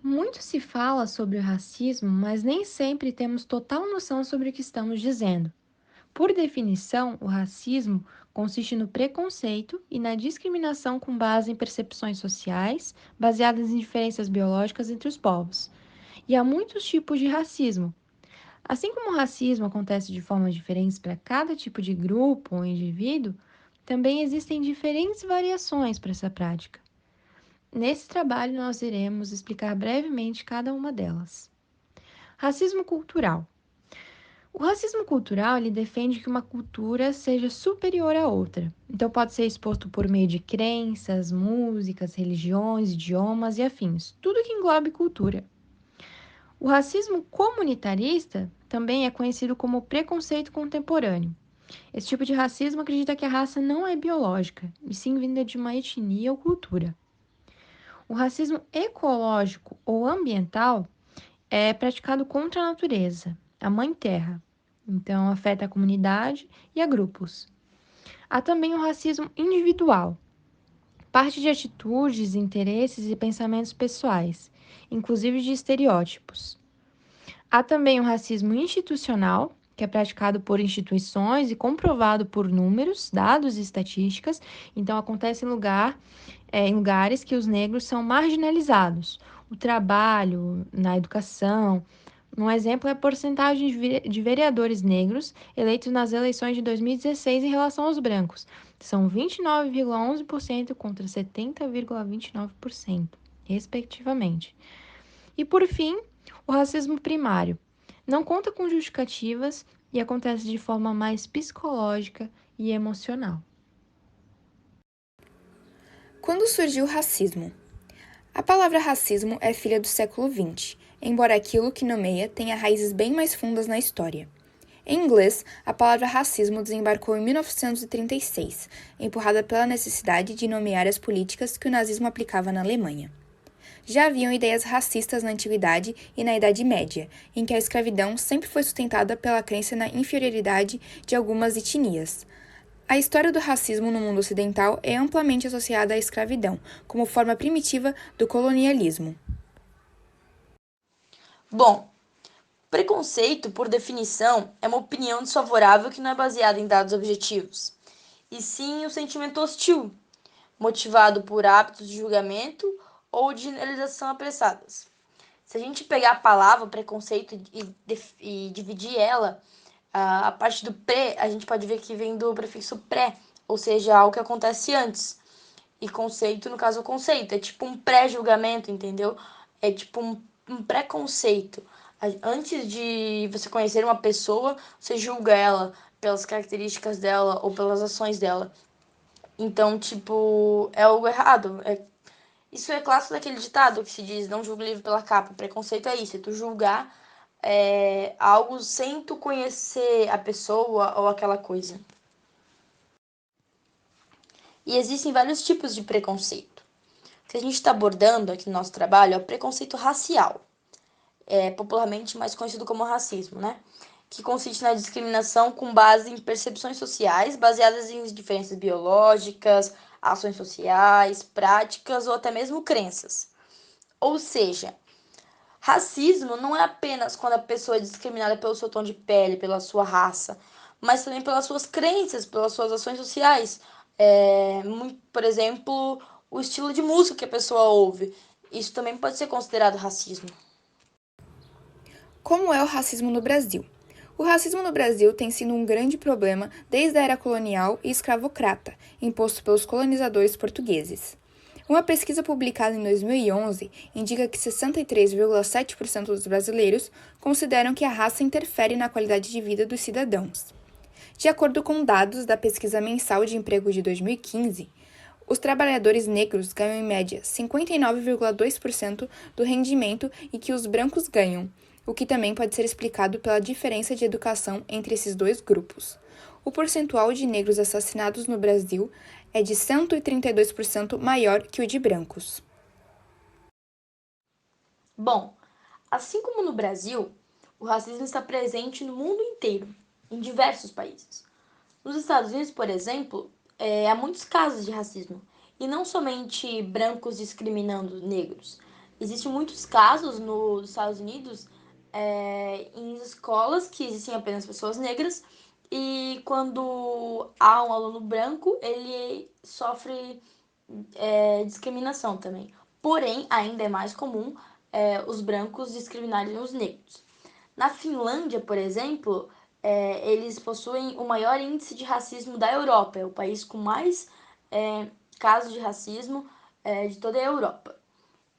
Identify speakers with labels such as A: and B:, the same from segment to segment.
A: Muito se fala sobre o racismo, mas nem sempre temos total noção sobre o que estamos dizendo. Por definição, o racismo consiste no preconceito e na discriminação com base em percepções sociais, baseadas em diferenças biológicas entre os povos. E há muitos tipos de racismo. Assim como o racismo acontece de formas diferentes para cada tipo de grupo ou indivíduo, também existem diferentes variações para essa prática. Nesse trabalho, nós iremos explicar brevemente cada uma delas. Racismo cultural. O racismo cultural ele defende que uma cultura seja superior à outra. Então, pode ser exposto por meio de crenças, músicas, religiões, idiomas e afins, tudo que englobe cultura. O racismo comunitarista também é conhecido como preconceito contemporâneo. Esse tipo de racismo acredita que a raça não é biológica, e sim vinda de uma etnia ou cultura. O racismo ecológico ou ambiental é praticado contra a natureza, a mãe terra. Então, afeta a comunidade e a grupos. Há também o racismo individual, parte de atitudes, interesses e pensamentos pessoais, inclusive de estereótipos. Há também o racismo institucional, que é praticado por instituições e comprovado por números, dados e estatísticas. Então, acontece em lugares que os negros são marginalizados. O trabalho, na educação. Um exemplo é a porcentagem de vereadores negros eleitos nas eleições de 2016 em relação aos brancos. São 29,11% contra 70,29%, respectivamente. E, por fim, o racismo primário. Não conta com justificativas e acontece de forma mais psicológica e emocional.
B: Quando surgiu o racismo? A palavra racismo é filha do século XX, embora aquilo que nomeia tenha raízes bem mais fundas na história. Em inglês, a palavra racismo desembarcou em 1936, empurrada pela necessidade de nomear as políticas que o nazismo aplicava na Alemanha. Já haviam ideias racistas na Antiguidade e na Idade Média, em que a escravidão sempre foi sustentada pela crença na inferioridade de algumas etnias. A história do racismo no mundo ocidental é amplamente associada à escravidão, como forma primitiva do colonialismo.
C: Bom, preconceito, por definição, é uma opinião desfavorável que não é baseada em dados objetivos, e sim o sentimento hostil, motivado por hábitos de julgamento ou de generalização apressadas. Se a gente pegar a palavra preconceito e dividir ela, a parte do pré, a gente pode ver que vem do prefixo pré, ou seja, algo que acontece antes. E conceito, no caso, o conceito. É tipo um pré-julgamento, entendeu? É tipo um preconceito. Antes de você conhecer uma pessoa, você julga ela pelas características dela ou pelas ações dela. Então, tipo, é algo errado. Isso é clássico daquele ditado que se diz: não julgue o livro pela capa. Preconceito é isso, é tu julgar algo sem tu conhecer a pessoa ou aquela coisa. E existem vários tipos de preconceito. O que a gente está abordando aqui no nosso trabalho é o preconceito racial, popularmente mais conhecido como racismo, né? Que consiste na discriminação com base em percepções sociais, baseadas em diferenças biológicas, ações sociais, práticas ou até mesmo crenças. Ou seja, racismo não é apenas quando a pessoa é discriminada pelo seu tom de pele, pela sua raça, mas também pelas suas crenças, pelas suas ações sociais. Por exemplo, o estilo de música que a pessoa ouve. Isso também pode ser considerado racismo.
B: Como é o racismo no Brasil? O racismo no Brasil tem sido um grande problema desde a era colonial e escravocrata, imposto pelos colonizadores portugueses. Uma pesquisa publicada em 2011 indica que 63,7% dos brasileiros consideram que a raça interfere na qualidade de vida dos cidadãos. De acordo com dados da Pesquisa Mensal de Emprego de 2015, os trabalhadores negros ganham em média 59,2% do rendimento e que os brancos ganham, o que também pode ser explicado pela diferença de educação entre esses dois grupos. O percentual de negros assassinados no Brasil é de 132% maior que o de brancos.
C: Bom, assim como no Brasil, o racismo está presente no mundo inteiro, em diversos países. Nos Estados Unidos, por exemplo, há muitos casos de racismo, e não somente brancos discriminando negros, Existem muitos casos nos Estados Unidos em escolas que existem apenas pessoas negras e quando há um aluno branco, ele sofre discriminação também. Porém, ainda é mais comum os brancos discriminarem os negros. Na Finlândia, por exemplo, eles possuem o maior índice de racismo da Europa. É o país com mais casos de racismo de toda a Europa.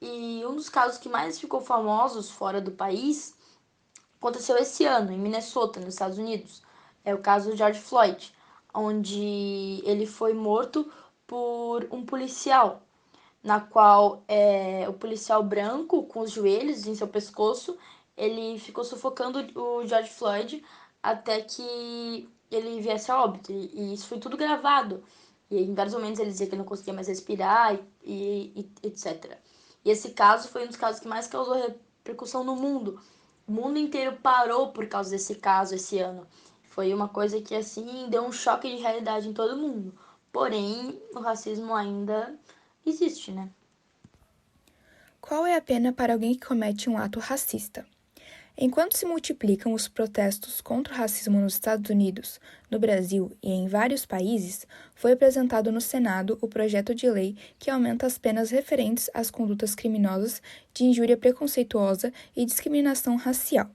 C: E um dos casos que mais ficou famosos fora do país aconteceu esse ano, em Minnesota, nos Estados Unidos. É o caso do George Floyd, onde ele foi morto por um policial, na qual o policial branco, com os joelhos em seu pescoço, ele ficou sufocando o George Floyd até que ele viesse a óbito. E isso foi tudo gravado. E em vários momentos ele dizia que não conseguia mais respirar e etc. E esse caso foi um dos casos que mais causou repercussão no mundo. O mundo inteiro parou por causa desse caso esse ano. Foi uma coisa que, assim, deu um choque de realidade em todo mundo. Porém, o racismo ainda existe, né?
B: Qual é a pena para alguém que comete um ato racista? Enquanto se multiplicam os protestos contra o racismo nos Estados Unidos, no Brasil e em vários países, foi apresentado no Senado o projeto de lei que aumenta as penas referentes às condutas criminosas de injúria preconceituosa e discriminação racial.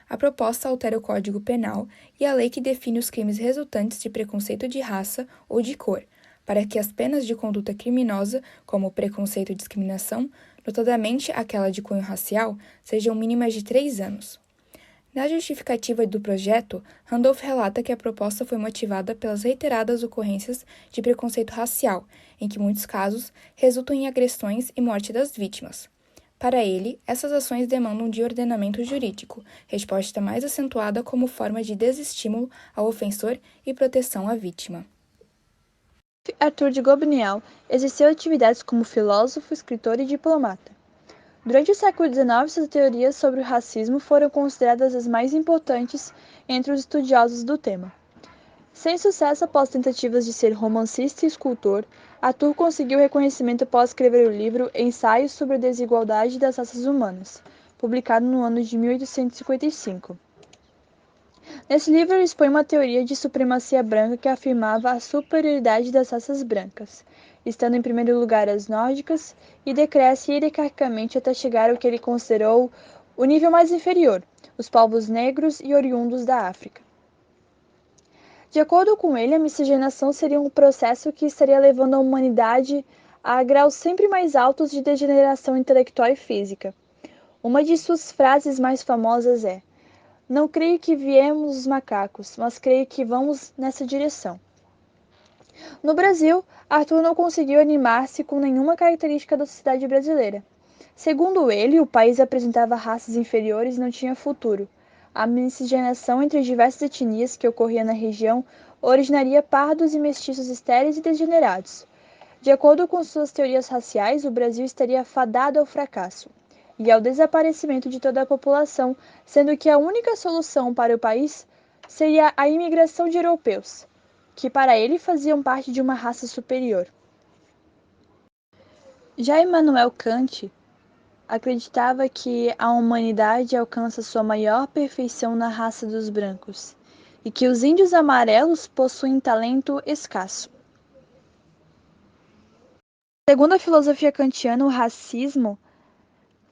B: A proposta altera o Código Penal e a lei que define os crimes resultantes de preconceito de raça ou de cor, para que as penas de conduta criminosa, como preconceito e discriminação, notadamente aquela de cunho racial, sejam mínimas de 3 anos. Na justificativa do projeto, Randolph relata que a proposta foi motivada pelas reiteradas ocorrências de preconceito racial, em que muitos casos resultam em agressões e morte das vítimas. Para ele, essas ações demandam de ordenamento jurídico, resposta mais acentuada como forma de desestímulo ao ofensor e proteção à vítima.
D: Arthur de Gobineau exerceu atividades como filósofo, escritor e diplomata. Durante o século XIX, suas teorias sobre o racismo foram consideradas as mais importantes entre os estudiosos do tema. Sem sucesso após tentativas de ser romancista e escultor, Arthur conseguiu reconhecimento após escrever o livro Ensaios sobre a Desigualdade das Raças Humanas, publicado no ano de 1855. Nesse livro, ele expõe uma teoria de supremacia branca que afirmava a superioridade das raças brancas, estando em primeiro lugar as nórdicas, e decresce hierarquicamente até chegar ao que ele considerou o nível mais inferior, os povos negros e oriundos da África. De acordo com ele, a miscigenação seria um processo que estaria levando a humanidade a graus sempre mais altos de degeneração intelectual e física. Uma de suas frases mais famosas é: "Não creio que viemos os macacos, mas creio que vamos nessa direção." No Brasil, Arthur não conseguiu animar-se com nenhuma característica da sociedade brasileira. Segundo ele, o país apresentava raças inferiores e não tinha futuro. A miscigenação entre diversas etnias que ocorria na região originaria pardos e mestiços estéreis e degenerados. De acordo com suas teorias raciais, o Brasil estaria fadado ao fracasso e ao desaparecimento de toda a população, sendo que a única solução para o país seria a imigração de europeus, que para ele faziam parte de uma raça superior. Já Immanuel Kant acreditava que a humanidade alcança sua maior perfeição na raça dos brancos e que os índios amarelos possuem talento escasso. Segundo a filosofia kantiana, o racismo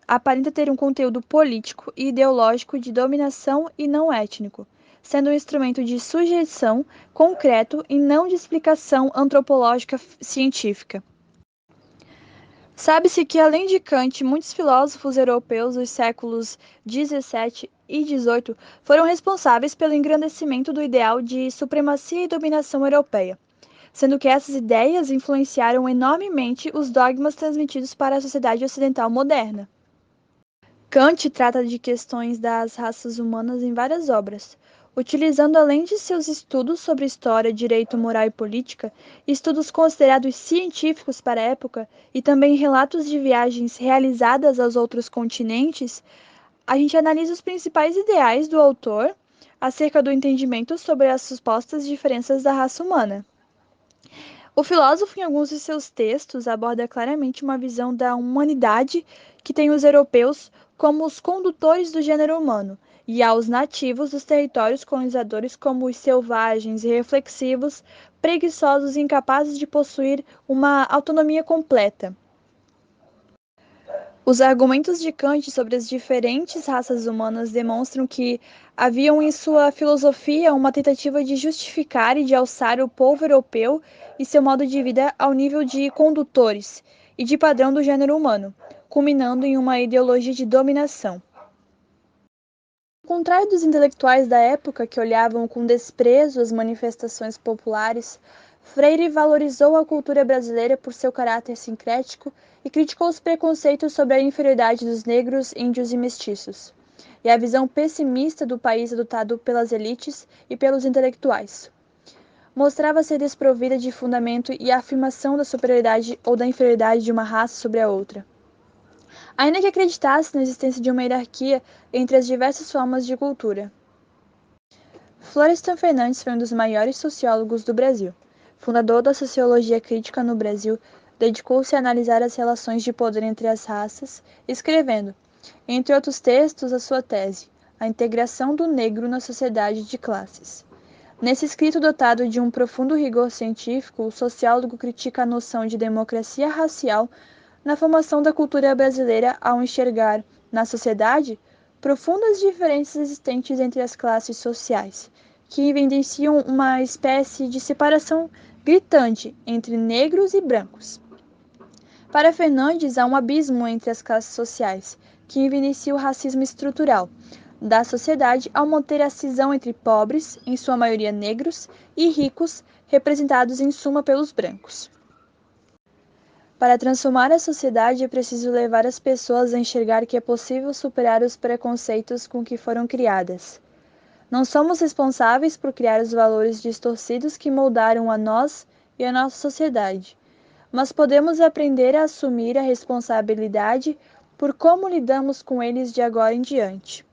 D: aparenta ter um conteúdo político e ideológico de dominação e não étnico, sendo um instrumento de sujeição concreto e não de explicação antropológica científica. Sabe-se que, além de Kant, muitos filósofos europeus dos séculos XVII e XVIII foram responsáveis pelo engrandecimento do ideal de supremacia e dominação europeia, sendo que essas ideias influenciaram enormemente os dogmas transmitidos para a sociedade ocidental moderna. Kant trata de questões das raças humanas em várias obras, utilizando, além de seus estudos sobre história, direito, moral e política, estudos considerados científicos para a época e também relatos de viagens realizadas aos outros continentes. A gente analisa os principais ideais do autor acerca do entendimento sobre as supostas diferenças da raça humana. O filósofo, em alguns de seus textos, aborda claramente uma visão da humanidade que tem os europeus como os condutores do gênero humano, e aos nativos dos territórios colonizadores como os selvagens, irreflexivos, preguiçosos e incapazes de possuir uma autonomia completa. Os argumentos de Kant sobre as diferentes raças humanas demonstram que haviam em sua filosofia uma tentativa de justificar e de alçar o povo europeu e seu modo de vida ao nível de condutores e de padrão do gênero humano, culminando em uma ideologia de dominação. Ao contrário dos intelectuais da época que olhavam com desprezo as manifestações populares, Freire valorizou a cultura brasileira por seu caráter sincrético e criticou os preconceitos sobre a inferioridade dos negros, índios e mestiços, e a visão pessimista do país adotado pelas elites e pelos intelectuais. Mostrava ser desprovida de fundamento e a afirmação da superioridade ou da inferioridade de uma raça sobre a outra. Ainda que acreditasse na existência de uma hierarquia entre as diversas formas de cultura. Florestan Fernandes foi um dos maiores sociólogos do Brasil. Fundador da sociologia crítica no Brasil, dedicou-se a analisar as relações de poder entre as raças, escrevendo, entre outros textos, a sua tese, A Integração do Negro na Sociedade de Classes. Nesse escrito dotado de um profundo rigor científico, o sociólogo critica a noção de democracia racial na formação da cultura brasileira ao enxergar, na sociedade, profundas diferenças existentes entre as classes sociais, que evidenciam uma espécie de separação gritante entre negros e brancos. Para Fernandes, há um abismo entre as classes sociais, que evidencia o racismo estrutural da sociedade ao manter a cisão entre pobres, em sua maioria negros, e ricos, representados em suma pelos brancos. Para transformar a sociedade é preciso levar as pessoas a enxergar que é possível superar os preconceitos com que foram criadas. Não somos responsáveis por criar os valores distorcidos que moldaram a nós e a nossa sociedade, mas podemos aprender a assumir a responsabilidade por como lidamos com eles de agora em diante.